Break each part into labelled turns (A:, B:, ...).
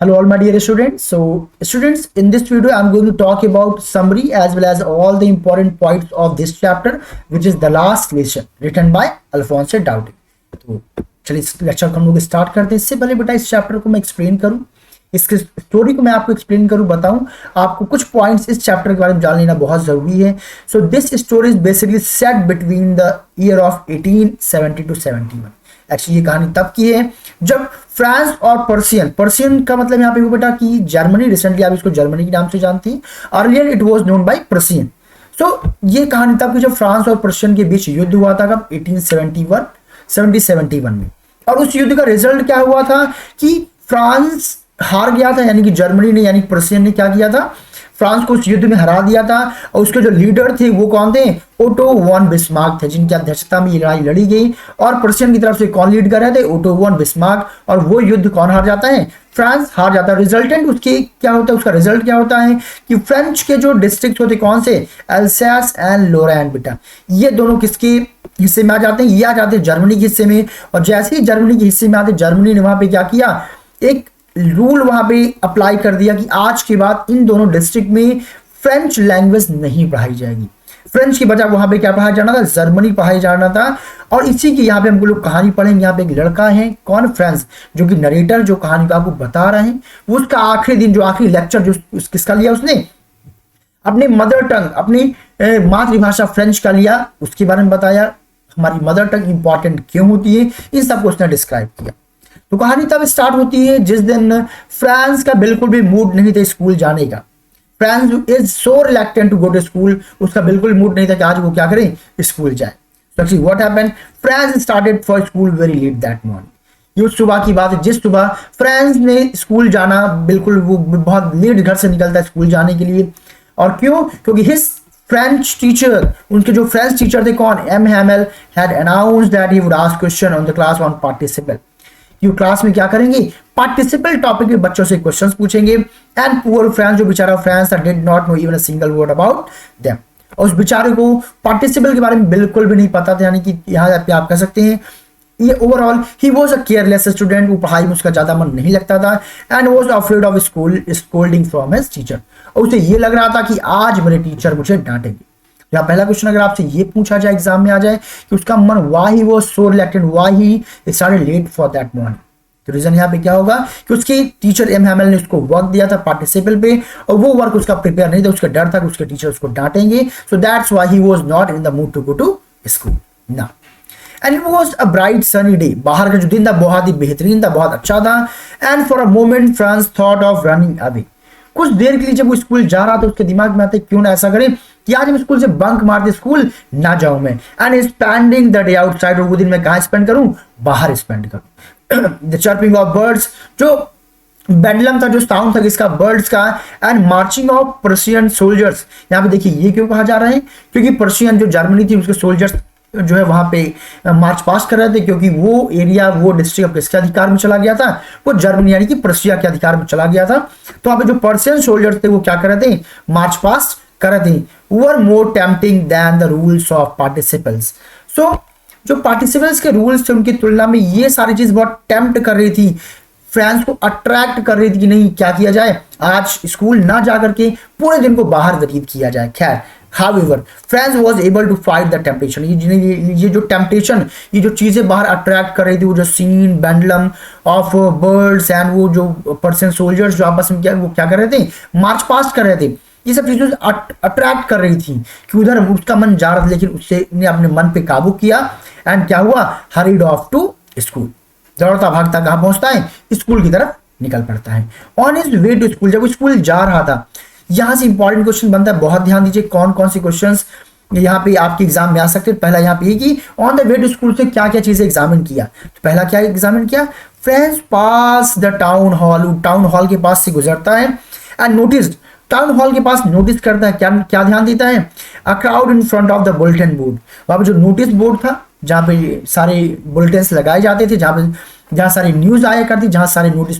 A: Hello all my dear students. So students, in this video I'm going to talk about summary as well as all the important points of this chapter, which is the last lesson written by Alphonse Daudet. तो चलिए इस lecture को हम लोग start करते हैं। इससे पहले बेटा इस चैप्टर को मैं एक्सप्लेन करूं, इसकी स्टोरी को मैं आपको एक्सप्लेन करूं, बताऊं आपको कुछ पॉइंट्स इस चैप्टर के बारे में जान लेना बहुत जरूरी है। So this story is basically set between the year of 1870 to 71। Actually ये कहानी तब की है जब फ्रांस और पर्सियन का मतलब यहाँ पे वो बेटा कि जर्मनी, रिसेंटली आप इसको जर्मनी के नाम से जानती हैं, earlier it was known by Persian. So ये कहानी तब की जब फ्रांस और पर्सियन के बीच युद्ध हुआ था कब 1871 में। और उस युद्ध का रिजल्ट क्या हुआ था कि फ्रांस हार गया था, यानी कि जर्मनी ने यानी पर्सियन ने क्या किया था, फ्रांस को उस युद्ध में हरा दिया था। और उसके जो लीडर थे वो कौन थे, ओटो वॉन बिस्मार्क थे, जिनकी अध्यक्षता में ये लड़ाई लड़ी गई। और पर्सियन की तरफ से कौन लीड कर रहे थे, ओटो वॉन बिस्मार्क। और वो युद्ध कौन हार जाता है, फ्रांस हार जाता है। रिजल्टेंट उसके क्या होता है, उसका रिजल्ट क्या होता है कि फ्रेंच के जो डिस्ट्रिक्ट होते कौन से, एल्सास एंड लोरेन बेटा, ये दोनों किसके हिस्से में आ जाते हैं, ये आ जाते हैं जर्मनी के हिस्से में। और जैसे ही जर्मनी के हिस्से में आते, जर्मनी ने वहां पे क्या किया, एक रूल वहां पे अप्लाई कर दिया कि आज के बाद इन दोनों डिस्ट्रिक्ट में फ्रेंच लैंग्वेज नहीं पढ़ाई जाएगी। फ्रेंच की बजाय वहां पे क्या पढ़ाया जाना था, जर्मनी पढ़ाई जाना था। और इसी की यहाँ पे हम लोग कहानी पढ़ेंगे। यहाँ पे एक लड़का है, कौन, फ्रेंच, जो कि नरेटर जो कहानी को आपको बता रहे हैं, वो उसका आखिरी दिन जो आखिरी लेक्चर जो किसका लिया, उसने अपने मदर टंग, अपनी मातृभाषा फ्रेंच का लिया, उसके बारे में बताया, हमारी मदर टंग इंपॉर्टेंट क्यों होती है, इन सबको उसने डिस्क्राइब किया। तो कहानी तब स्टार्ट होती है जिस दिन फ्रांस का बिल्कुल भी मूड नहीं था स्कूल जाने का। Franz is so reluctant to go to school, उसका बिल्कुल मूड नहीं था कि आज वो क्या करें, स्कूल जाए। So actually what happened, France started for school very late that morning. ये सुबह की बात है, जिस सुबह फ्रांस ने स्कूल जाना, बिल्कुल वो बहुत लेट घर से निकलता है स्कूल जाने के लिए। और क्यों, क्योंकि हिज फ्रेंच टीचर, उनके जो फ्रेंच टीचर थे कौन, M Hamel, had announced that he would ask question on the class on participle. ये क्लास में क्या करेंगे, पार्टिसिपल टॉपिक के बच्चों से क्वेश्चंस पूछेंगे। एंड पुअर फ्रांस, जो बेचारा फ्रांस था, did not know even a single word about them. और उस बेचारे को पार्टिसिपल के बारे में बिल्कुल भी नहीं पता था, यानी कि यहाँ पे आप कह सकते हैं ये overall he was a careless student, वो पढ़ाई में उसका ज्यादा मन नहीं लगता था। And was afraid of school scolding from his teacher, और उसे ये लग रहा था कि आज मेरे टीचर मुझे डांटेंगे। या पहला क्वेश्चन अगर आपसे ये पूछा जाए, एग्जाम में आ जाए कि उसका मन why he was so reluctant, why he started late for that morning, तो रीजन यहाँ पे क्या होगा कि उसके टीचर एम हैमेल ने उसको वर्क दिया था पार्टिसिपल पे, और वो वर्क उसका प्रिपेयर नहीं था, उसका डर था कि उसके टीचर उसको डांटेंगे। So that's why he was not in the mood to go to school ना। And it was a bright sunny day, बाहर का जो दिन था बहुत ही बेहतरीन था, बहुत अच्छा था। And for a moment France thought of running away, कुछ देर के लिए जब वो स्कूल जा रहा था उसके दिमाग में आता क्यों ना ऐसा करें कि आज हम स्कूल से बंक मारते स्कूल ना जाऊं मैं। And spending the day outside, वो दिन मैं कहां स्पेंड करूं, बाहर स्पेंड करूं। द चर्पिंग ऑफ बर्ड्स, जो बेडलम था, जो साउंड था किसका, बर्ड्स का। And marching of Persian soldiers, यहाँ पे देखिए ये क्यों कहा जा रहा है, क्योंकि पर्शियन जो जर्मनी थी उसके सोल्जर्स जो है वहां पे मार्च पास कर रहे थे, क्योंकि वो एरिया, वो डिस्ट्रिक्ट किसके अधिकार में चला गया था, वो जर्मनी यानी कि पर्शिया के अधिकार में चला गया था। तो वहां पे जो पर्शियन सोल्जर्स थे वो क्या कर रहे थे, मार्च पास कर रहे थे। Were more tempting than the rules of participles. So जो पार्टिसिपल्स के रूल्स थे उनकी तुलना में ये सारी चीज बहुत टेम्प्ट कर रही थी, फ्रांस को अट्रैक्ट कर रही थी कि नहीं क्या किया जाए, आज स्कूल ना जाकर के पूरे दिन को बाहर व्यतीत किया जाए। खैर, however France was able to fight the temptation, ये जो टेम्पटेशन, ये जो चीजें बाहर अट्रैक्ट कर रही थी, वो जो सीन, बेंडलम ऑफ बर्ड्स एंड वो जो पर्सन सोल्जर्स जो आपस में वो क्या कर रहे थे, मार्च पास्ट कर रहे थे, ये सब चीजें अट्रैक्ट कर रही थी कि उधर उसका मन जा रहा था, लेकिन उससे ने अपने मन पे काबू किया। एंड क्या हुआ, हरीड ऑफ टू स्कूल, दौड़ता भागता कहाँ पहुंचता है, स्कूल की तरफ निकल पड़ता है। On his way to school, जब वो स्कूल जा रहा था, यहां से इंपॉर्टेंट क्वेश्चन बनता है, बहुत ध्यान दीजिए कौन कौन से क्वेश्चंस यहाँ पे आपके एग्जाम में आ सकते हैं। पहला यहाँ पे कि on the way to school से क्या क्या चीजें एग्जामिन किया, तो पहला क्या एग्जामिन किया, friends pass the town hall, town hall के पास से गुजरता है। एंड नोटिस, टाउन हॉल के पास नोटिस करता है, क्या क्या ध्यान देता है, a crowd in front of the bulletin board, वहां पे जो नोटिस बोर्ड था जहाँ पे सारे बुलेटिन्स लगाए जाते थे, जहाँ सारी न्यूज आया करती, जहाँ सारे नोटिस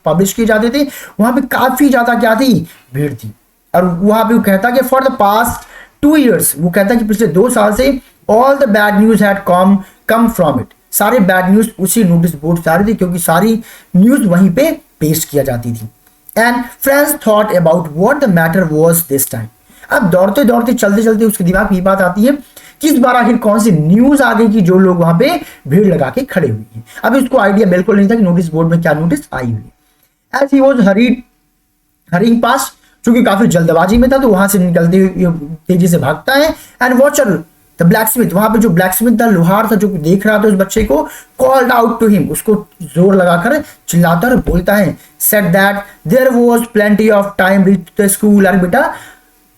A: पब्लिश किए जाते थे, वहां पे काफी ज्यादा क्या थी, भीड़ थी। और वहां पे वो कहता कि फॉर द पास्ट 2 years, वो कहता कि पिछले 2 साल से all the bad news had come from it, सारे बैड न्यूज उसी नोटिस बोर्ड से आ रही थी, क्योंकि सारी न्यूज वहीं पे पेश किया जाती थी। And friends thought about what the matter was this time. अब दौड़ते दौड़ते चलते चलते उसके दिमाग में ये बात आती है कि इस बार आखिर कौन सी न्यूज आ गई कि जो लोग वहां पे भीड़ लगा के खड़े हुए हैं। अब इसको आइडिया बिल्कुल नहीं था कि नोटिस बोर्ड में क्या नोटिस आई हुई है। एज ही वाज हरिंग पास, चूंकि काफी जल्दबाजी में था तो वहां से निकलते हुए तेजी से भागता है। एंड वॉचर द ब्लैकस्मिथ, वहां पे जो ब्लैकस्मिथ था, लोहार था, जो देख रहा था उस बच्चे को, कॉल्ड आउट टू हिम, उसको जोर लगाकर चिल्लाता और बोलता है, said that there was plenty of time reach the school. अरे बेटा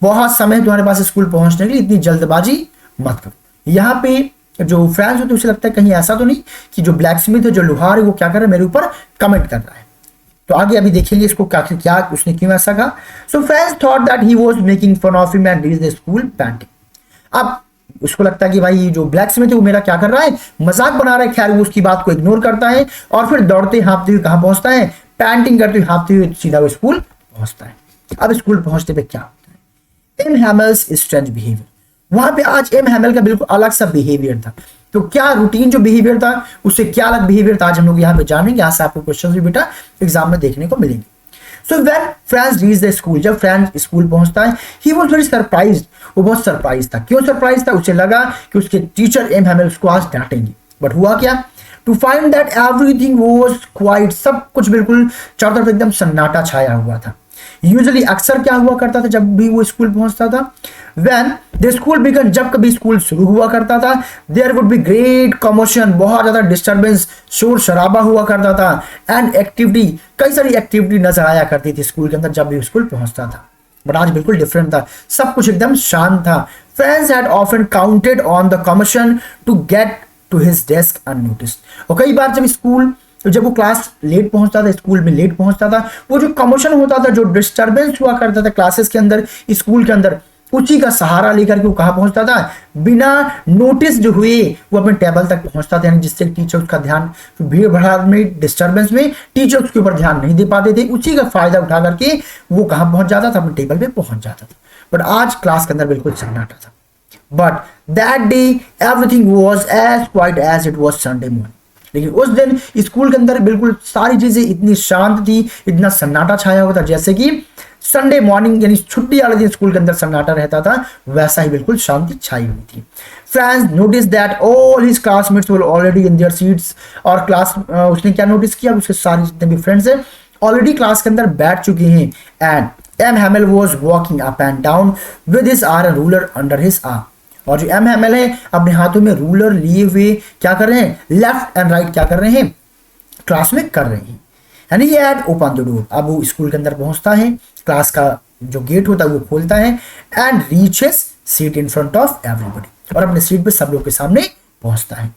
A: बहुत समय तुम्हारे पास स्कूल पहुंचने के लिए, इतनी जल्दबाजी मत करो। यहाँ पे जो फ्रांस होते उसे लगता है कहीं ऐसा तो नहीं कि जो ब्लैकस्मिथ है, जो लोहार है, वो क्या कर रहा है, मेरे ऊपर कमेंट कर रहा है। तो आगे अभी देखेंगे इसको क्या उसने क्यों ऐसा कहा। So friends thought that he was making fun of him and reach the school panting. अब उसको लगता है कि भाई जो ब्लैकस्मिथ है वो मेरा क्या कर रहा है, मजाक बना रहा है। खैर वो उसकी बात को इग्नोर करता है और फिर दौड़ते हाँफते हुए कहां पहुंचता है, पैंटिंग करते हुए हाँफते हुए सीधा वो स्कूल पहुंचता है। अब स्कूल पहुंचते पे क्या होता है, एम हैमेल्स स्ट्रेंज बिहेवियर। वहां पे आज एम हैमेल का बिल्कुल अलग सा बिहेवियर था। तो क्या रूटीन जो बिहेवियर था उससे क्या अलग बिहेवियर था, आज हम लोग यहाँ पे जानेंगे। यहाँ से आपको क्वेश्चन भी बेटा एग्जाम में देखने को मिलेंगे। So when France reach the school, जब फ्रांस स्कूल पहुंचता है, ही वाज वेरी सरप्राइज्ड, वो बहुत सरप्राइज था। क्यों सरप्राइज था, उसे लगा कि उसके टीचर एम हैमेल उसको आज डांटेंगे। बट हुआ क्या, to find that everything was quiet, सब कुछ बिल्कुल चारों तरफ एकदम सन्नाटा छाया हुआ था। यूजुअली अक्सर क्या हुआ करता था जब भी वो स्कूल पहुंचता था, व्हेन द स्कूल बिगन, जब कभी स्कूल शुरू हुआ करता था, there would be great commotion, बहुत ज्यादा डिस्टर्बेंस, शोर शराबा हुआ करता था। एंड एक्टिविटी, कई सारी एक्टिविटी नजर आया करती थी स्कूल के अंदर जब भी स्कूल पहुंचता था। बट आज बिल्कुल डिफरेंट था, सब कुछ एकदम शांत था। Franz had often counted on the commotion to get to his desk unnoticed. और कई बार जब वो क्लास लेट पहुंचता था, स्कूल में लेट पहुंचता था, वो जो कमोशन होता था, जो डिस्टर्बेंस हुआ करता था क्लासेस के अंदर, स्कूल के अंदर, उसी का सहारा लेकर के वो कहां पहुंचता था, बिना नोटिस जो हुए वो अपने टेबल तक पहुंचता था। यानी जिससे टीचर उसका ध्यान, भीड़ भाड़ में, डिस्टर्बेंस में टीचर उसके ऊपर ध्यान नहीं दे पाते थे, उसी का फायदा उठा करके वो कहां पहुंच जाता था, अपने टेबल पे पहुंच जाता था। बट आज क्लास के अंदर बिल्कुल सन्नाटा था। But that day everything was as quiet as it was Sunday morning. लेकिन उस दिन स्कूल के अंदर बिल्कुल सारी चीजें इतनी शांत थी, इतना सन्नाटा छाया हुआ था, जैसे कि संडे मॉर्निंग यानी छुट्टी वाले दिन स्कूल के अंदर सन्नाटा रहता था, वैसा ही बिल्कुल शांति छाई हुई थी। Friends notice that all his classmates were already in their seats. और उसने क्या नोटिस किया, उसके सारे जितने भी फ्रेंड्स हैं ऑलरेडी क्लास के अंदर बैठ चुके हैं। And M Hamel was walking up and down with his iron ruler under his arm. और जो एम हैमेल है अपने हाथों में रूलर लिए हुए क्या कर रहे हैं, लेफ्ट एंड राइट क्या कर रहे हैं, क्लास में कर रहे हैं। यानी he had open the door, अब वो स्कूल के अंदर पहुंचता है, क्लास का जो गेट होता है वो खोलता है, and reach his seat in front of everybody, और अपने सीट पे सब लोग के सामने पहुंचता है।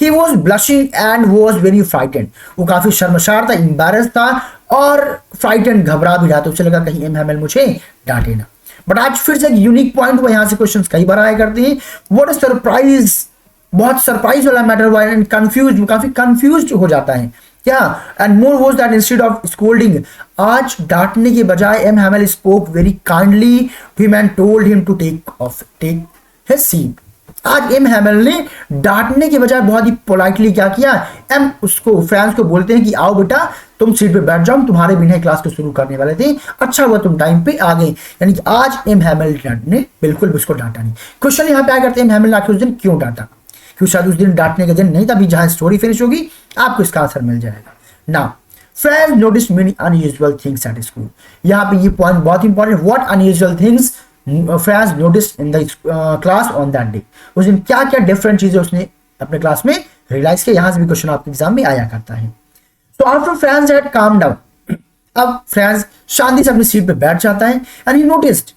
A: He was blushing and was very frightened, वो काफी शर्मसार था, एम्बैरेस था और फ्राइटेंड, घबरा भी रहा था। उसे लगा कहीं एम हैमेल मुझे डांटे ना। बट आज फिर से एक यूनिक पॉइंट हुआ, यहां से क्वेश्चंस कई बार आया करते हैं। व्हाट इज सरप्राइज, बहुत सरप्राइज वाला मैटर हुआ एंड कंफ्यूज, काफी कंफ्यूज हो जाता है क्या। And more was that instead of scolding, आज डांटने के बजाय M Hamel spoke very kindly to him and told him to take his seat. आज एम हैमेल ने डांटने के बजाय बहुत ही पोलाइटली क्या किया, एम उसको फ्रांस को बोलते हैं कि आओ बेटा तुम सीट पे बैठ जाओ, तुम्हारे बिना क्लास को शुरू करने वाले थे, अच्छा हुआ तुम टाइम पे आ गए। यानी कि आज एम हैमेल ने बिल्कुल भी उसको डांटा नहीं। क्वेश्चन यहाँ पे आया करते हैं एम हैमेल ने आखिर उस दिन क्यों डांटा, क्यों शायद उस दिन डांटने का दिन नहीं था। अभी जहां स्टोरी फिनिश होगी आपको इसका आंसर मिल जाएगा। Now friends notice many unusual things at school, यहाँ पे ये पॉइंट बहुत important, what unusual things friends notice in the class on that day. उस दिन क्या क्या डिफरेंट चीजें उसने अपने क्लास में रियलाइज किया, यहां से भी क्वेश्चन आपके एग्जाम में आया करता है। So after Franz had calmed down, अब फ्रांस शांति से अपनी सीट पे बैठ जाता है, and he noticed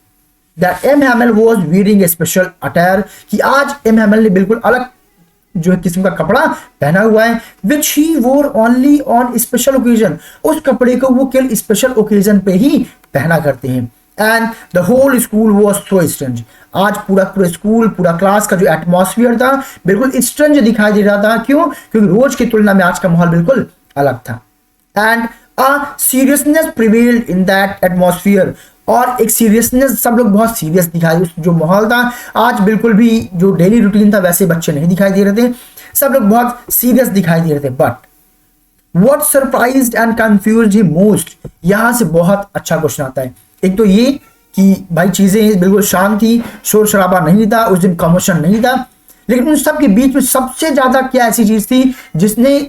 A: that M. Hamel was wearing a special attire, कि आज M. Hamel ने बिल्कुल अलग जो है किस्म का कपड़ा पहना हुआ है, which he wore only on special occasion, उस कपड़े को वो केवल स्पेशल ओकेजन पे ही पहना करते हैं। And the whole school was so strange, आज पूरा स्कूल, पूरा क्लास का जो एटमॉस्फेयर था बिल्कुल स्ट्रेंज दिखाई दे रहा था। क्यों, क्योंकि रोज की तुलना में आज का माहौल बिल्कुल अलग था। And a seriousness prevailed in that atmosphere, और एक सीरियसनेस, सब लोग बहुत सीरियस दिखाई, उस जो माहौल था आज बिल्कुल भी जो डेली रूटीन था वैसे बच्चे नहीं दिखाई दे रहे थे, सब लोग बहुत सीरियस दिखाई दे रहे थे। But what surprised and confused him most, यहां से बहुत अच्छा क्वेश्चन आता है। एक तो ये कि भाई चीजें बिल्कुल शांत थी, शोर शराबा नहीं था, उस दिन कमोशन नहीं था, लेकिन उन सब के बीच में सबसे ज्यादा क्या ऐसी चीज थी जिसने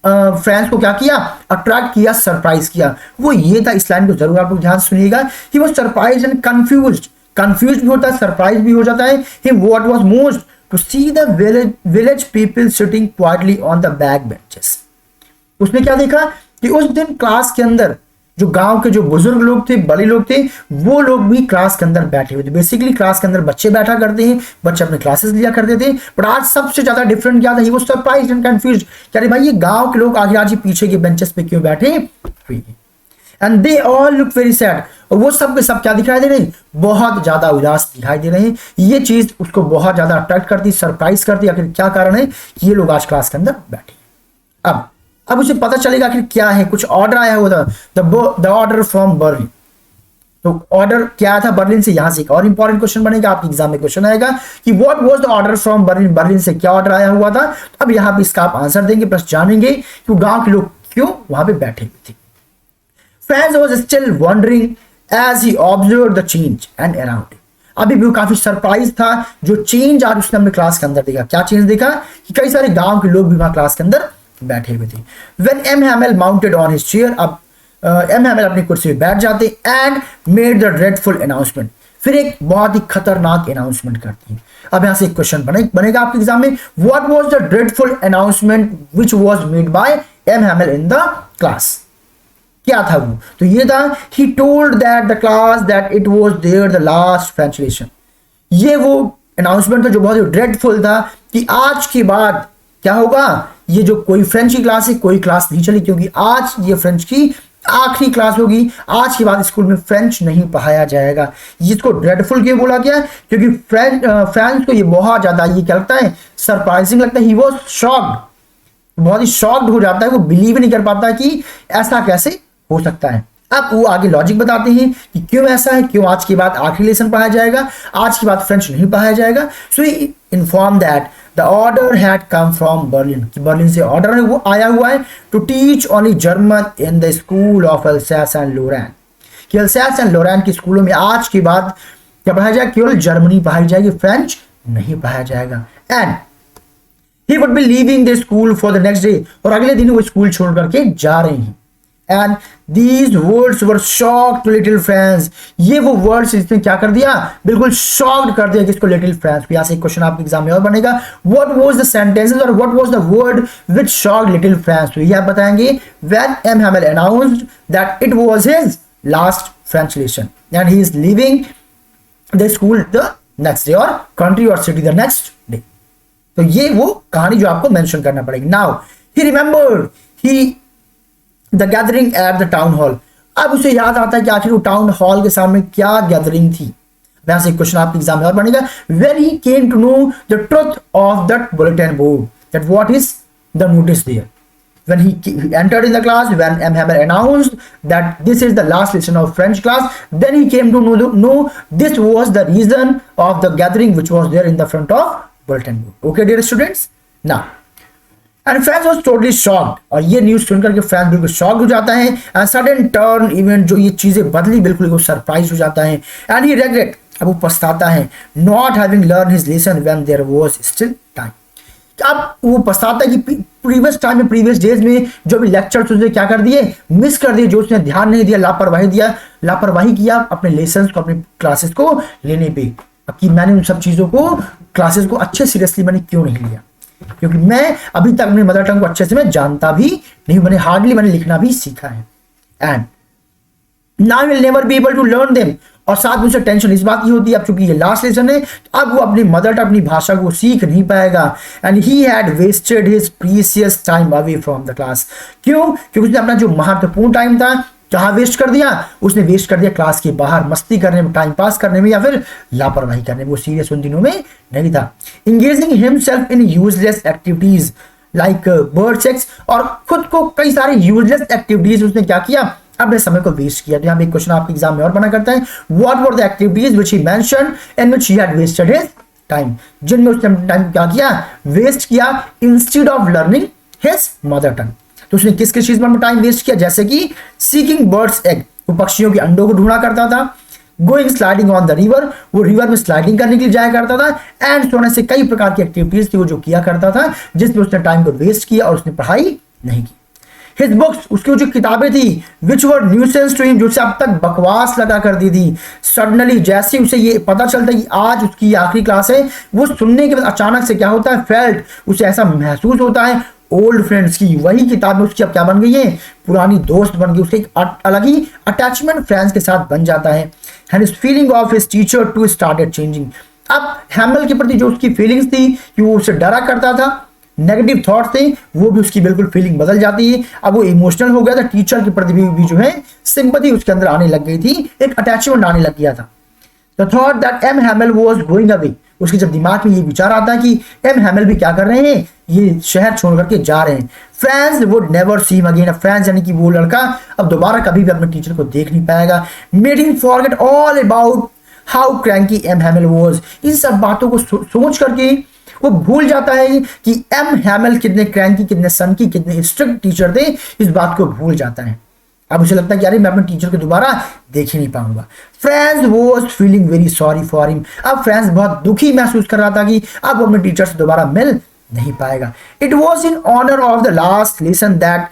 A: फ्रेंड्स को क्या किया, अट्रैक्ट किया, सरप्राइज किया, वो ये था। इस लाइन को जरूर आप लोग ध्यान से सुनिएगा कि वो सरप्राइज एंड कंफ्यूज्ड, कंफ्यूज भी होता है, सरप्राइज भी हो जाता है। He what was most to see the village people sitting quietly on the back benches. उसने क्या देखा कि उस दिन क्लास के अंदर जो गांव के जो बुजुर्ग लोग थे, बड़े लोग थे, वो लोग भी क्लास के अंदर बैठे हुए थे। बेसिकली क्लास के अंदर बच्चे बैठा करते हैं, बच्चे अपने क्लासेस लिया करते थे, बट आज सबसे ज्यादा डिफरेंट क्या था, he was surprised and confused कि अरे भाई ये गांव के लोग आगे आज पीछे के बेंचेस पे क्यों बैठे हुए हैं। And they all look very sad, और वो सब के सब क्या दिखाई दे रहे हैं, बहुत ज्यादा उदास दिखाई दे रहे हैं। ये चीज उसको बहुत ज्यादा अट्रैक्ट करती, सरप्राइज करती, आखिर क्या कारण है कि ये लोग आज क्लास के अंदर बैठे। अब उसे पता चलेगा आखिर क्या है, कुछ ऑर्डर आया हुआ था, द ऑर्डर फ्रॉम बर्लिन। तो ऑर्डर क्या था बर्लिन से, यहां से एक और इंपॉर्टेंट क्वेश्चन बनेगा, आपके एग्जाम में क्वेश्चन आएगा कि what was the order from Berlin, Berlin से क्या ऑर्डर आया हुआ था। अब यहां पे इसका आप आंसर देंगे प्लस जानेंगे कि गांव के लोग क्यों वहां पे बैठे हुए थे। Franz was still wondering as he observed the change and around. अभी भी वो काफी सरप्राइज था जो चेंज आज उसने अपने क्लास के अंदर देखा। क्या चेंज देखा कि कई सारे गांव के लोग भी वहां क्लास के अंदर बैठे हुए थे। When M. Hamel mounted on his chair, अब M. Hamel अपनी कुर्सी पे बैठ जाते and made the dreadful announcement, फिर एक बहुत ही खतरनाक अनाउंसमेंट करती है। अब यहां से एक क्वेश्चन बनेगा आपके एग्जाम में, what was the dreadful announcement which was made by M. Hamel in the class? क्या था वो, तो ये था he told that the class that it was their the last French lesson। ये वो अनाउंसमेंट था जो बहुत ही ड्रेडफुल था कि आज के बाद क्या होगा, ये जो कोई फ्रेंच की क्लास है, कोई क्लास नहीं चली, क्योंकि आज ये फ्रेंच की आखिरी क्लास होगी। आज के बाद स्कूल में फ्रेंच नहीं पढ़ाया जाएगा। इसको ड्रेडफुल क्यों बोला गया, क्योंकि फ्रेंच को ये बहुत ज्यादा ये क्या लगता है, सरप्राइजिंग लगता है। ही वाज शॉक्ड, बहुत ही शॉक्ड हो जाता है, वो बिलीव नहीं कर पाता कि ऐसा कैसे हो सकता है। अब वो आगे लॉजिक बताते हैं कि क्यों ऐसा है, क्यों आज के बाद आखिरी लेसन पढ़ाया जाएगा, आज के बाद फ्रेंच नहीं पढ़ाया जाएगा। So he inform that the order had come from Berlin, कि बर्लिन से ऑर्डर है वो आया हुआ है to teach only German in the school of Alsace and Lorraine, कि अल्सैस एंड लोरेन के स्कूलों में आज के बाद क्या पढ़ाया जाएगा, केवल जर्मनी पढ़ाई जाएगी, फ्रेंच नहीं पढ़ाया जाएगा। And he would be leaving the school for the next day, और अगले दिन वो स्कूल छोड़ करके जा रहे हैं। And these words were shocked to little Franz, ये वो वर्ड्स इसने क्या कर दिया, बिल्कुल शॉक्ड कर दिया किसको, लिटिल फ्रांस। यहाँ से एक क्वेश्चन आपके एग्जाम में और बनेगा, what was the sentences और what was the word which shocked little Franz। तो ये आप बताएंगे when M. Hamel announced that it was his last French lesson and he is leaving the school the next day or country or city the next day। तो ये वो कहानी जो आपको मेंशन करना पड़ेगी। Now he remembered he the gathering at the town hall. अब उसे याद आता है कि आखिर वो टाउन हॉल के सामने क्या गैदरिंग थी। यहां से क्वेश्चन आपके एग्जाम में और बनेगा, when he came to know the truth of that bulletin board that what is the notice there, when he entered in the class, when M. Hamel announced that this is the last lesson of French class, then he came to know this was the reason of the gathering which was there in the front of bulletin board। Okay dear students, now and France was totally shocked, और ये news सुनकर के France बिल्कुल shock हो जाता है। And sudden turn event, जो ये चीजें बदली, बिल्कुल वो सरप्राइज हो जाता है। एंड ही रिग्रेट, अब वो पछताता है, not having learn his lesson when there was still time. अब वो पछताता है कि प्रीवियस टाइम में, प्रीवियस डेज में जो भी लेक्चर्स उसने क्या कर दिए, मिस कर दिए, जो उसने ध्यान नहीं दिया, लापरवाही किया अपने लेसन को, अपने क्लासेस को लेने पे, कि मैंने उन सब चीजों को, क्लासेस को अच्छे सीरियसली मैंने क्यों नहीं लिया, क्योंकि मैं अभी तक अपने मदर टंग को अच्छे से मैं जानता भी नहीं, मैंने हार्डली मैंने लिखना भी सीखा है। And now will never be able to learn them, और साथ में उसे टेंशन इस बात की होती है अब चूंकि ये लास्ट लेसन है, अब वो अपनी मदर टंग, अपनी भाषा को सीख नहीं पाएगा। And he had wasted his precious time away from the class. क्यों, क्योंकि उसने अपना जो महत्वपूर्ण टाइम था कहाँ वेस्ट कर दिया, उसने वेस्ट कर दिया क्लास के बाहर, मस्ती करने में, टाइम पास करने में, या फिर लापरवाही करने में। वो सीरियस उन दिनों में नहीं था। Engaging himself in useless activities like bird sex, और खुद को कई सारे यूजलेस एक्टिविटीज उसने क्या किया, अपने समय को वेस्ट किया। तो यहाँ पे एक क्वेश्चन आपके एग्जाम में और बना करता है, what were the activities which he mentioned in which he had wasted his time, जिनमें उसने टाइम क्या किया, वेस्ट किया, instead of learning his mother tongue. तो उसने किस किस चीज में टाइम वेस्ट किया, जैसे कि सीकिंग बर्ड्स एग, वो पक्षियों के अंडों को ढूंढा करता था, going sliding on the river, वो रिवर में स्लाइडिंग करने के लिए जाया करता था, एंड सोने से कई प्रकार की एक्टिविटीज थी वो जो किया करता था, जिसमें उसने टाइम को वेस्ट किया और उसने पढ़ाई नहीं की। His books, उसकी जो किताबें थी, which were nuisance to him, जो उसे अब तक बकवास लगा करती थी, suddenly जैसे उसे ये पता चलता है कि आज उसकी आखिरी क्लास है, वो सुनने के बाद अचानक से क्या होता है, felt, उसे ऐसा महसूस होता है ओल्ड फ्रेंड्स की, वही किताब में उसकी अब क्या बन गई है, पुरानी दोस्त बन गई, उसके एक अलग ही अटैचमेंट फ्रेंड्स के साथ बन जाता है। And his feeling of his teacher too started changing, अब हैमल के प्रति जो उसकी फीलिंग्स थी कि वो उससे डरा करता था, नेगेटिव थॉट थे, वो भी उसकी बिल्कुल फीलिंग बदल जाती है, अब वो इमोशनल हो गया था, टीचर के प्रति भी जो है सिंपैथी उसके अंदर आने लग गई थी, एक अटैचमेंट आने लग गया था। The thought that M Hamel was going away, उसके जब दिमाग में ये विचार आता है कि एम हैमल भी क्या कर रहे हैं, ये शहर छोड़ करके जा रहे हैं। France would never see him again, France यानी कि वो लड़का अब दोबारा कभी भी अपने टीचर को देख नहीं पाएगा। Made him forget all about how cranky M Hamel was, इन सब बातों को सोच करके वो भूल जाता है कि एम हैमल कितने क्रैंकी, कितने सनकी, कितने स्ट्रिक्ट टीचर थे, इस बात को भूल जाता है। अब उसे लगता है कि अरे मैं अपने टीचर को दोबारा देख ही नहीं पाऊंगा। France was feeling very sorry for him, अब फ्रांस बहुत दुखी महसूस कर रहा था कि अब वो अपने टीचर से दोबारा मिल नहीं पाएगा। It was in honour of the last lesson that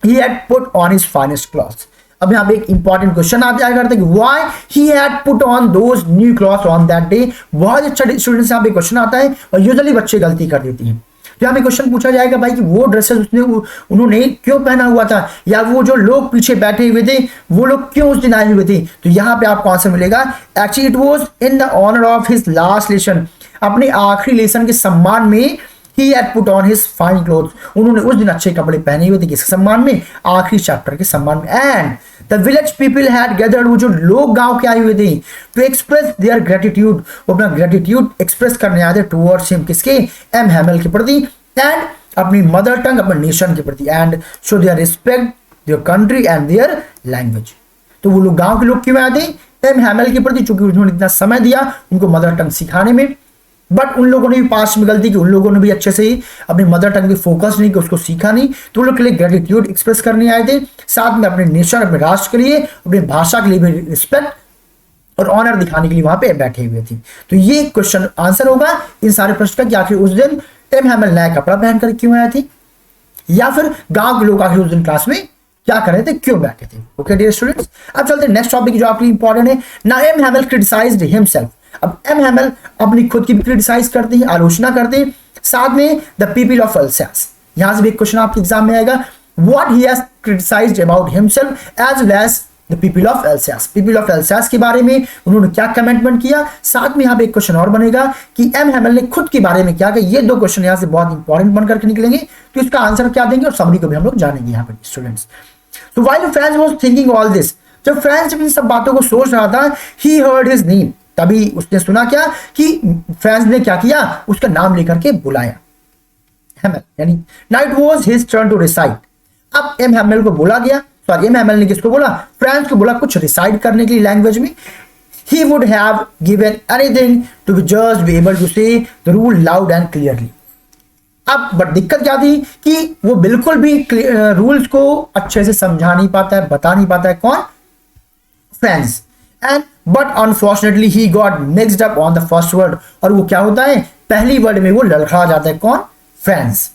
A: he had put on his finest clothes. अब यहाँ पे एक इंपॉर्टेंट क्वेश्चन आप याद करते हैं कि why he had put on those new clothes on that day. बहुत अच्छा स्टूडेंट से यहाँ पे क्वेश्चन आता है और यूजुअली बच्चे गलती कर देती हैं। तो यहाँ पे क्वेश्चन पूछा जाएगा भाई कि वो ड्रेसेस उन्होंने क्यों पहना हुआ था, या वो जो लोग पीछे बैठे हुए थे वो लोग क्यों उस दिन आए हुए थे। तो यहाँ पे आपको आंसर मिलेगा actually it was in the honour of his last lesson, अपने आखिरी लेसन के सम्मान में he had put on his fine clothes, उन्होंने उस दिन अच्छे कपड़े पहने हुए थे किसके सम्मान में, आखिरी चैप्टर के सम्मान में। And the village people had gathered, वो जो लोग गांव के आए हुए थे, टू एक्सप्रेस देयर ग्रेटिट्यूड, वो अपना ग्रेटिट्यूड एक्सप्रेस करने आए थे टुवर्ड्स हिम, किसके, एम हैमल के प्रति, एंड अपनी मदर टंग, अपने नेशन के प्रति, and show their respect their country and their language. तो वो लोग गांव के लोग क्यों आए थे, एम हैमल के प्रति, चूंकि उन्होंने इतना समय दिया उनको मदर टंग सिखाने में। बट उन लोगों ने भी पास में गलती की, उन लोगों ने भी अच्छे से ही अपनी मदर टंग पे फोकस नहीं किया, उसको सीखा नहीं, तो उन लोग के लिए ग्रेटिट्यूड एक्सप्रेस करने आए थे, साथ में अपने नेशन, अपने राष्ट्र के लिए, अपनी भाषा के लिए भी रिस्पेक्ट और ऑनर दिखाने के लिए वहां पे बैठे हुए थे। तो ये क्वेश्चन आंसर होगा इन सारे प्रश्न का कि आखिर उस दिन एम हैमल नया कपड़ा पहनकर क्यों आए थे, या फिर गांव के लोग आखिर उस दिन क्लास में क्या कर रहे थे, क्यों बैठे थे। ओके डियर स्टूडेंट्स, अब चलते हैं नेक्स्ट टॉपिक जो आपके लिए इंपॉर्टेंट है। Now M Hamel criticised himself, अब एम हैमल अपनी खुद की भी क्रिटिसाइज करते हैं, आलोचना करते हैं, साथ में द पीपल ऑफ अल्सास। यहां से भी एक क्वेश्चन आपके एग्जाम में आएगा, what he has criticised about himself as well as the people of Alsace, people of Alsace के बारे में उन्होंने क्या कमेंटमेंट किया। साथ में यहां पे एक क्वेश्चन और बनेगा कि एम हैमल ने खुद के बारे में क्या कहा। ये दो क्वेश्चन यहां से बहुत इंपॉर्टेंट बनकर के निकलेंगे, तो इसका आंसर क्या देंगे और समरी को भी हम लोग जानेंगे यहाँ पर students. So while Franz was thinking all this, जब फ्रांस इन सब बातों को सोच रहा था, he heard his name, तभी उसने सुना क्या कि फ्रांस ने क्या किया, उसका नाम लेकर के बुलाया हैमल, यानी now it was his turn to recite। अब एम हैमल को बोला गया, सॉरी एम हैमल ने किसको बोला, फ्रांस को बोला कुछ रिसाइट करने के लिए लैंग्वेज में। he would have given anything to just be able to say the rule loud and clearly। अब बट दिक्कत क्या थी कि वो बिल्कुल भी रूल्स को अच्छे से समझा नहीं पाता है, बता नहीं पाता है, कौन, France. And but unfortunately he got mixed up on the first word, और वो क्या होता है, पहली वर्ड में वो लड़खड़ा जाता है, कौन, France.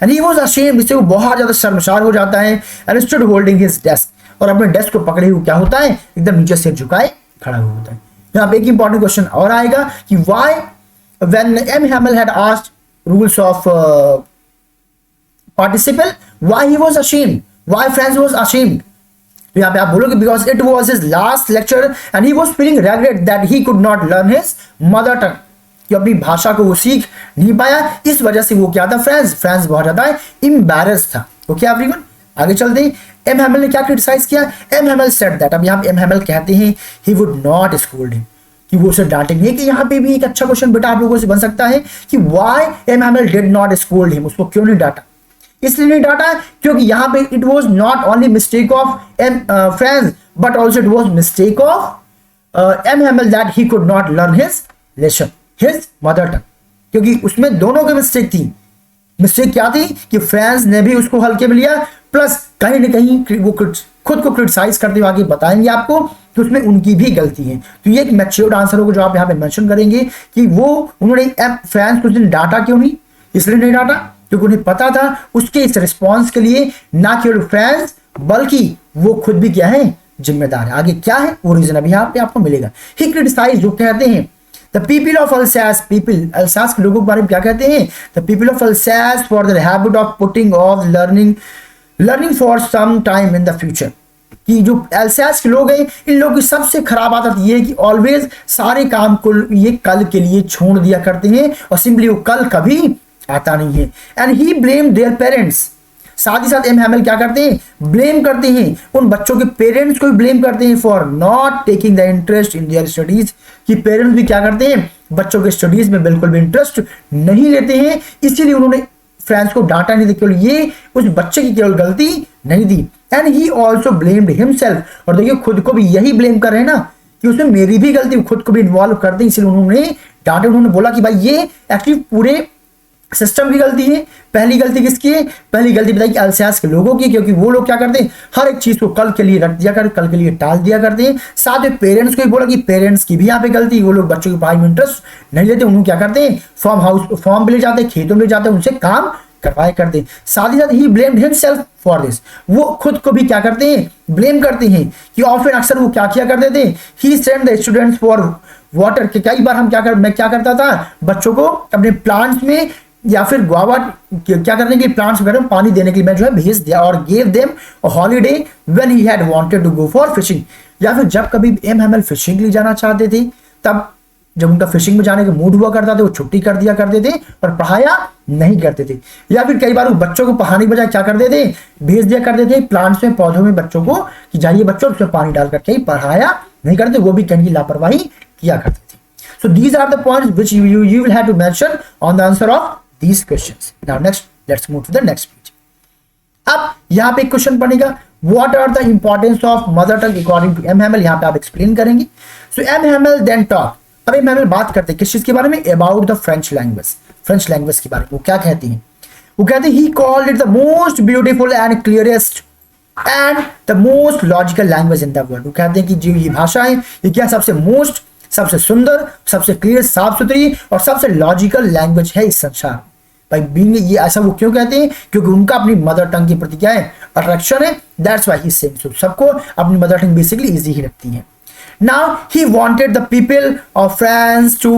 A: And he was ashamed, इससे वो बहुत ज्यादा शर्मसार हो जाता है। And stood holding his desk, और अपने डेस्क को पकड़े हुए क्या होता है, एकदम नीचे सिर झुकाए खड़ा हुआ होता है। यहाँ पे एक इंपॉर्टेंट क्वेश्चन और आएगा कि why when M Hamel had asked rules of participle, why he was ashamed, why Franz was ashamed। तो यहाँ पे आप बोलोगे because it was his last lecture and he was feeling regret that he could not learn his mother tongue, कि अपनी भाषा को वो सीख नहीं पाया, इस वजह से वो क्या था, फ्रांस बहुत ज्यादा embarrassed था। ओके एवरीवन, आगे चलते हैं। एम हैमल ने क्या क्रिटिसाइज किया, एम हैमल सेड दैट, अब यहाँ पे एम हैमल कहते हैं he would not scold him, कि वो उसे डांटेंगे। कि यहाँ पे भी एक अच्छा क्वेश्चन बेटा आप लोगों से बन सकता है कि why M Hamel did not scold him, उसको क्यों नहीं डांटा, इसलिए नहीं डांटा क्योंकि यहाँ पे it was not only mistake of M Franz but also it was mistake of M Hamel that he could not learn his lesson, his mother tongue, क्योंकि उसमें दोनों की मिस्टेक थी, मिस्टेक क्या थी कि फ्रांस ने भी उसको हल्के में लिया, प्लस कहीं ना कहीं वो खुद को क्रिटिसाइज करते हुए आगे बताएंगे आपको कि उसमें उनकी भी गलती है। तो ये एक मैच्योर्ड आंसर होगा जो आप यहाँ पे मेंशन करेंगे कि वो उन्होंने फ्रांस को डांटा क्यों नहीं, इसलिए नहीं डांटा क्योंकि उन्हें पता था उसके इस रिस्पॉन्स के लिए ना केवल फ्रांस बल्कि वो खुद भी क्या है, जिम्मेदार है। आगे क्या है वो रीजन अभी यहाँ पे आपको मिलेगा। ही क्रिटिसाइज, जो कहते हैं the people of Alsace, people Alsace के लोगों के बारे में क्या कहते हैं, the people of Alsace for the habit of putting off learning for some time in the future, कि जो अल्सास के लोग हैं इन लोगों की सबसे खराब आदत ये है कि ऑलवेज सारे काम को ये कल के लिए छोड़ दिया करते हैं और सिंपली वो कल कभी आता नहीं है। And he blame their parents, साथ ही साथ एम हैमेल क्या करते हैं, ब्लेम करते हैं उन बच्चों के पेरेंट्स को भी ब्लेम करते हैं for not taking the interest in their studies, कि पेरेंट्स भी क्या करते हैं, बच्चों के स्टडीज में बिल्कुल भी इंटरेस्ट नहीं लेते हैं, इसीलिए उन्होंने फ्रांस को डांटा नहीं था, केवल ये उस बच्चे की केवल गलती नहीं थी। And he also blamed himself, और देखिए खुद को भी यही ब्लेम कर रहे हैं ना कि उसमें मेरी भी गलती, खुद को भी इन्वॉल्व कर दी, इसलिए उन्होंने डांटे, उन्होंने बोला कि भाई ये एक्चुअली पूरे सिस्टम की गलती है। पहली गलती किसकी है, पहली गलती बताई कि अल्सास के लोगों की, क्योंकि वो लोग क्या करते हैं, हर एक चीज को कल के लिए रख दिया कर, कल के लिए टाल दिया करते हैं। साथ में पेरेंट्स को भी बोला कि पेरेंट्स की भी यहाँ पे गलती, वो लोग बच्चों की पढ़ाई में इंटरेस्ट नहीं लेते, उन्होंने क्या करते हैं, फॉर्म पे ले जाते हैं, खेतों में ले जाते हैं, उनसे काम करवाए करते हैं। साथ ही साथ ही ब्लेम्ड हिमसेल्फ फॉर दिस, वो खुद को भी क्या करते हैं, ब्लेम करते हैं कि ऑफन अक्सर वो क्या किया करते थे, he send the students for water, के कई बार मैं क्या करता था, बच्चों को अपने प्लांट्स में या फिर गुआवा क्या करने के लिए, प्लांट्स वगैरह में पानी देने के लिए मैं जो है भेज दिया, और gave them a holiday when he had wanted to go for fishing, या फिर जब कभी एम हैमेल फिशिंग के लिए जाना चाहते थे, तब जब उनका फिशिंग में जाने का मूड हुआ करता था वो छुट्टी कर दिया करते थे और पढ़ाया नहीं करते थे। या फिर कई बार वो बच्चों को पढ़ाने के बजाय क्या करते थे, भेज दिया करते थे प्लांट्स में, पौधों में बच्चों को कि जाइए बच्चों उसमें पानी डाल करके, पढ़ाया नहीं करते, वो भी कहीं लापरवाही किया करते थे। So these are the points which you will have to mention on the answer of these questions. Now next let's move to the next page. अब यहाँ पे एक क्वेश्चन बनेगा, what are the importance of mother tongue according to M. Hamel, यहाँ पे आप explain करेंगे। So M. Hamel then talk, अब M. Hamel बात करते हैं किस चीज के बारे में, about the French language, French language के बारे में। वो क्या कहती हैं, वो कहते हैं he called it the most beautiful and clearest and the most logical language in the world। वो कहते हैं कि जो ये भाषा है ये क्या सबसे मोस्ट, सबसे सुंदर, सबसे क्लियर, साफ सुथरी और सबसे लॉजिकल लैंग्वेज है इस संसार। भाई बीइंग, ये ऐसा वो क्यों कहते हैं, क्योंकि उनका अपनी मदर टंग के प्रति क्या है, अट्रैक्शन है, that's why he saying so. सबको अपनी मदर टंग बेसिकली इजी ही लगती है। Now he wanted the people of France to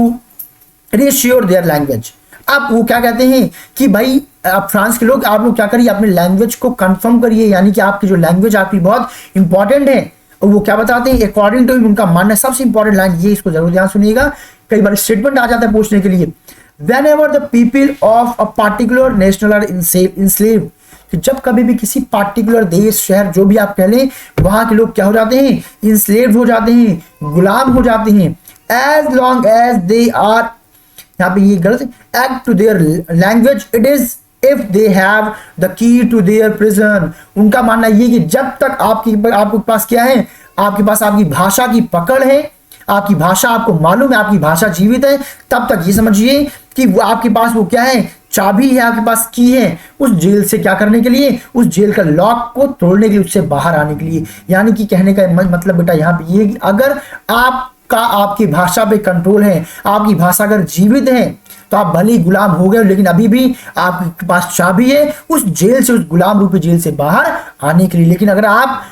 A: reassure their language. अब वो क्या कहते हैं कि भाई आप फ्रांस के लोग, आप लोग क्या करिए, अपने लैंग्वेज को कंफर्म करिए, यानी कि आपकी जो लैंग्वेज आपकी बहुत इंपॉर्टेंट है। और वो क्या बताते हैं, अकॉर्डिंग टू उनका मानना सबसे इंपॉर्टेंट लाइन ये, इसको जरूर ध्यान सुनिएगा, कई बार स्टेटमेंट आ जाता है पूछने के लिए, whenever the people of a particular national are enslaved, कि जब कभी भी किसी पार्टिकुलर देश, शहर, जो भी आप कह लें, वहां के लोग क्या हो जाते हैं, इंस्लेव्ड हो जाते हैं, गुलाम हो जाते हैं, as long as they are, यहाँ पे ये गलत है, act to their language, it is if they have the key to their prison। उनका मानना ये कि जब तक आपके पास क्या है, आपके पास आपकी भाषा की पकड़ है, आपकी भाषा आपको मालूम है, आपकी भाषा जीवित है, तब तक ये समझिए कि वो आपके पास वो क्या है, चाबी है, आपके पास की है उस जेल से क्या करने के लिए, उस जेल का लॉक को तोड़ने के लिए, उससे बाहर आने के लिए। यानी कि कहने का मतलब बेटा यहाँ पे ये कि अगर आपका आपकी भाषा पे कंट्रोल है, आपकी भाषा अगर जीवित है, तो आप भले ही गुलाम हो गए, लेकिन अभी भी आपके पास चाबी है उस जेल से, उस गुलाम रूपी जेल से बाहर आने के लिए। लेकिन अगर आप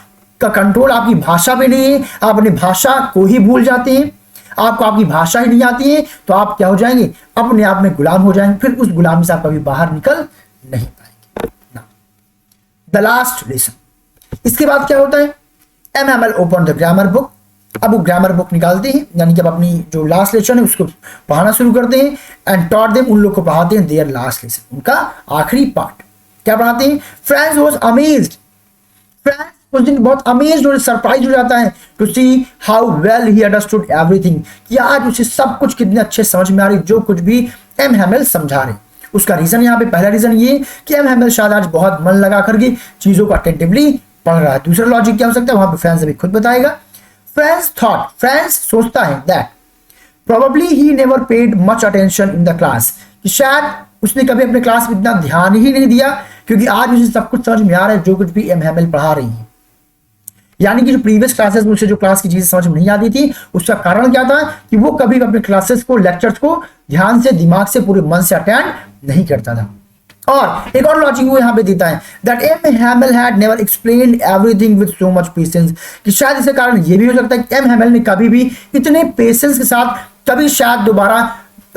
A: का कंट्रोल आपकी भाषा पे नहीं है, आप अपनी भाषा को ही भूल जाते हैं, आपको आपकी भाषा ही नहीं आती है, तो आप क्या हो जाएंगे, अपने आप में गुलाम हो जाएंगे, फिर उस गुलामी से आप कभी बाहर निकल नहीं पाएंगे ना। द लास्ट लेसन, इसके बाद क्या होता है, M Hamel open the grammar book. अब वो ग्रामर बुक निकालते हैं, यानी कि अब अपनी जो लास्ट लेसन है उसको पढ़ाना शुरू करते हैं, एंड टॉट देम, उन लोग को पढ़ाते हैं देयर लास्ट लेसन, उनका आखिरी पार्ट। क्या पढ़ाते हैं, फ्रांस वाज अमेज्ड, फ्रांस उस दिन बहुत अमेज्ड और सरप्राइज हो जाता है to see how well he understood everything, कि आज उसे सब कुछ कितने अच्छे समझ में आ रही, जो कुछ भी एम हैमेल समझा रहे। उसका रीजन यहाँ पे, पहला रीजन ये कि एम हैमेल शायद आज बहुत मन लगा करके चीजों को अटेंटिवली पढ़ रहा है। दूसरा लॉजिक क्या हो सकता है, वहां पे फ्रांस अभी खुद बताएगा। फ्रांस थॉट, फ्रांस सोचता है that probably he never paid much attention in the class, कि शायद उसने कभी अपने क्लास में इतना ध्यान ही नहीं दिया, क्योंकि आज उसे सब कुछ समझ में आ रहा है जो कुछ भी एमएमएल पढ़ा रही है। यानी कि जो प्रीवियस क्लासेस में उसे जो क्लास की चीजें समझ में नहीं आती थी, उसका कारण क्या था कि वो कभी अपने क्लासेस को, लेक्चर्स को ध्यान से, दिमाग से, पूरे मन से अटेंड नहीं करता था। और एक और लॉजिक वो यहां पे देता है that M Hamel had never explained everything with so much patience, कि शायद इसका कारण ये भी हो सकता है कि एम हैमेल ने कभी भी इतने पेशेंस के साथ कभी शायद दोबारा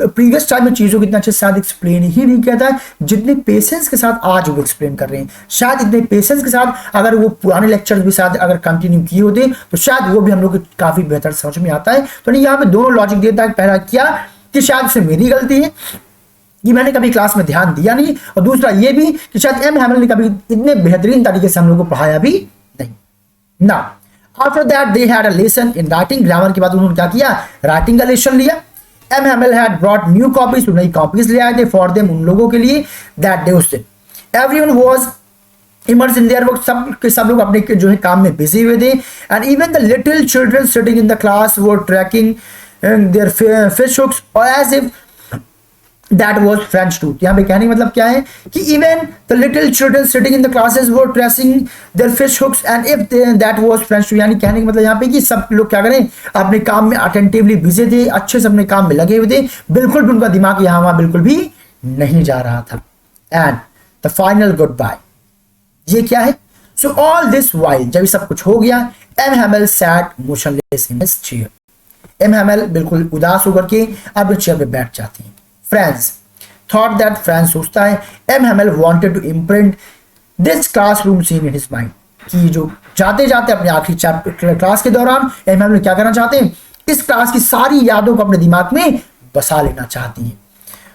A: प्रीवियस टाइम में चीजों को इतना अच्छे से शायद एक्सप्लेन ही नहीं किया था जितने पेशेंस के साथ आज वो एक्सप्लेन कर रहे हैं। शायद इतने पेशेंस के साथ अगर वो पुराने लेक्चर्स भी शायद अगर कंटिन्यू किए होते तो शायद वो भी हम लोग को काफी बेहतर समझ में आता है। तो नहीं, यहाँ पे दोनों लॉजिक देता है। पहला क्या कि शायद उससे मेरी गलती है कि मैंने कभी क्लास में ध्यान दिया नहीं, और दूसरा ये भी कि शायद एम हैमेल ने कभी इतने बेहतरीन तरीके से हम लोग को पढ़ाया भी नहीं ना। After that they had a lesson in writing, grammar के बाद उन्होंने क्या किया, राइटिंग का लेसन लिया। M Hamel had brought new copies, नई कॉपीज ले आए थे फॉर देम, उन लोगों के लिए, दैट डे उस दिन everyone was immerse in their work, सब के सब लोग अपने जो है काम में बिजी हुए थे। And even the little children sitting in the class were tracking their fish hooks as if that was French too। यहाँ पे कहने का मतलब क्या है कि even the little children sitting in the classes were tracing their fish hooks and if that was French too, यानी कहने का मतलब यहाँ पे कि सब लोग क्या करें, अपने काम में अटेंटिवली बिजी थे, अच्छे से अपने काम में लगे हुए थे, बिल्कुल भी उनका दिमाग यहाँ वहां बिल्कुल भी नहीं जा रहा था। And the final goodbye, ये क्या है, सो ऑल दिस वाइल, जब सब कुछ हो गया, M Hamel sat motionless in his chair. M Hamel बिल्कुल उदास होकर के अपने चेयर पे बैठ जाती है। फ्रेंड्स थॉट दैट, फ्रेंड्स सोचता है, M Hamel wanted to imprint this classroom scene in his mind, कि जो जाते जाते अपने आखिरी चैप्टर क्लास के दौरान एम हैमेल क्या करना चाहते हैं, इस क्लास की सारी यादों को अपने दिमाग में बसा लेना चाहती हैं।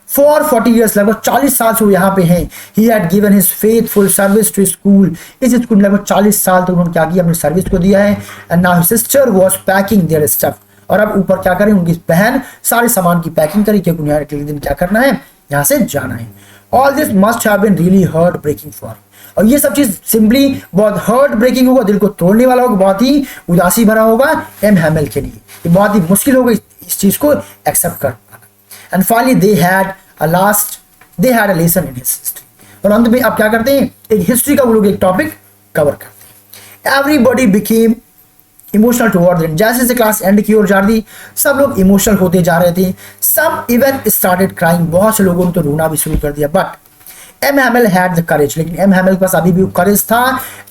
A: फॉर 40 ईयर्स, लगभग 40 साल से वो यहाँ पे हैं। He had given his faithful service to school, इस स्कूल में लगभग 40 साल तक उन्होंने क्या किया, अपनी सर्विस को दिया है। And now his sister was packing their stuff, और अब ऊपर क्या करें, उनकी बहन सारे सामान की पैकिंग करी, क्योंकि उन्हें अगले दिन क्या करना है, यहाँ से जाना है। All this must have been really heart breaking for, और ये सब चीज सिंपली बहुत हार्ट ब्रेकिंग होगा, दिल को तोड़ने वाला होगा, बहुत ही उदासी भरा होगा एम हैमेल के लिए। ये बहुत ही मुश्किल होगा इस चीज को एक्सेप्ट कर पाना। And finally they had a lesson in his history, और अंत में अब क्या करते हैं, एक हिस्ट्री का वो लोग एक टॉपिक कवर करते हैं। Everybody became emotional toward them, जैसे जैसे क्लास एंड की ओर जा रही, सब लोग इमोशनल होते जा रहे थे। सम इवन स्टार्टेड क्राइंग, बहुत से लोगों ने तो रोना भी शुरू कर दिया। But M Hamel had the courage, लेकिन एम हैमेल के पास अभी भी करेज था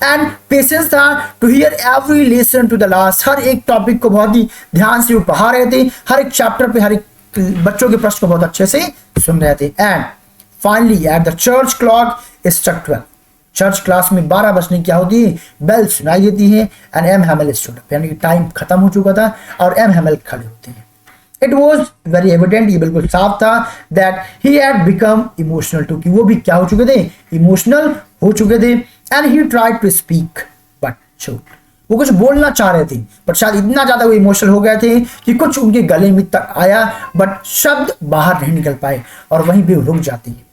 A: एंड पेशेंस था to hear every lesson to the last. हर एक टॉपिक को बहुत ही ध्यान से वो पढ़ा रहे थे, हर एक चैप्टर पे हर एक बच्चों के प्रश्न को बहुत अच्छे से सुन रहे थे। And finally at the church clock struck 12, church clock में 12 बजने क्या होती है, बेल सुनाई देती है। And M Hamel stood up, यानी कि टाइम खत्म हो चुका था और एम हैमेल खड़े होते हैं। इट वॉज वेरी एविडेंट, ये बिल्कुल साफ था that he had become emotional too, कि वो भी क्या हो चुके थे, इमोशनल हो चुके थे। And he tried to speak but choke, वो कुछ बोलना चाह रहे थे बट शायद इतना ज्यादा वो इमोशनल हो गए थे कि कुछ उनके गले में तक आया बट शब्द बाहर नहीं निकल पाए और वहीं पे रुक जाती है।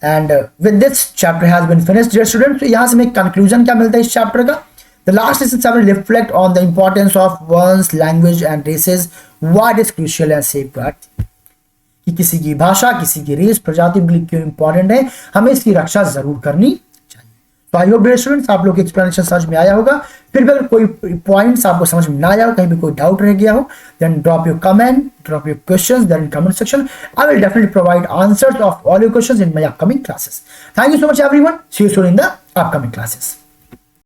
A: And with this chapter has been finished dear students. यहां से हमें कंक्लूजन क्या मिलता है इस चैप्टर का, the last lesson chapter reflect on the importance of one's language and races, why it is crucial and safeguard, कि किसी की भाषा, किसी की रेस, प्रजाति के लिए क्यों इंपॉर्टेंट है, हमें इसकी रक्षा जरूर करनी चाहिए। तो आई होप डियर स्टूडेंट्स आप लोग की एक्सप्लेनेशन समझ में आया होगा। फिर भी अगर कोई पॉइंट्स आपको समझ में ना आया हो, कहीं भी कोई डाउट रह गया हो, then drop your comment, drop your questions then in comment section. I will definitely provide answers of all your questions in my upcoming classes. Thank you so much everyone, see you soon in the upcoming classes.